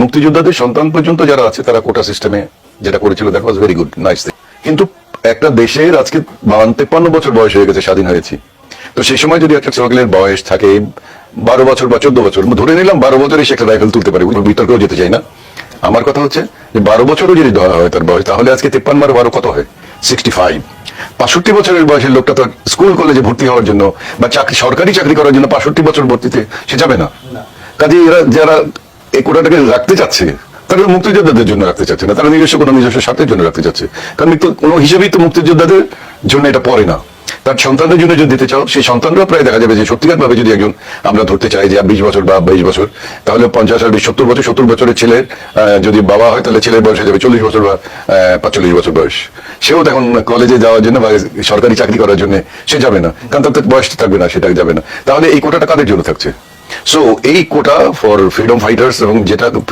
মুক্তিযোদ্ধাদের সন্তান পর্যন্ত যারা আছে তারা কোটা সিস্টেমে যেটা করেছিল, that was very good, nice. কিন্তু একটা দেশের আজকে 52-53 বছর বয়স হয়ে গেছে, স্বাধীন হয়েছি, তো সেই সময় যদি একটা ছেলের বয়স থাকে 12 বছর বা 14 বছর, ধরে নিলাম 12 বছরে সে একটা রাইফেল তুলতে পারে, বিতর্কেও যেতে চাই না। আমার কথা হচ্ছে যে 12 বছরও যদি ধরা হয় তার বয়স, তাহলে আজকে 53 12 কত হয়? 65। 65 বছরের বয়সের লোকটা তো স্কুল কলেজে ভর্তি হওয়ার জন্য বা চাকরি, সরকারি চাকরি করার জন্য 65 বছর ভর্তিতে সে যাবে না। কাজে এরা যারা এই কোটাটাকে রাখতে চাচ্ছে, তারা মুক্তিযোদ্ধাদের জন্য রাখতে চাচ্ছে না, তারা নিজস্ব স্বার্থের জন্য রাখতে চাচ্ছে। কারণ কোনো হিসেবেই তো মুক্তিযোদ্ধাদের জন্য এটা পড়ে না। তার সন্তানদের জন্য যদি দিতে চাও, সেই সন্তানরা প্রায় দেখা যাবে যে সত্যিকার ভাবে যদি একজন আমরা ধরতে চাই যে 20 বছর বা 22 বছর, তাহলে 50 আর 70 বছর, 70 বছরের ছেলে যদি বাবা হয়, তাহলে ছেলের বয়স হয়ে যাবে 40 বছর বা 45 বছর বয়স। সেও তখন কলেজে যাওয়ার জন্য বা সরকারি চাকরি করার জন্য সে যাবে না, কারণ তার বয়স থাকবে না, সেটা যাবে না। তাহলে এই কোটাটা কাদের জন্য থাকছে? সো এই কোটা ফর ফ্রিডম ফাইটার্স, এবং যেটা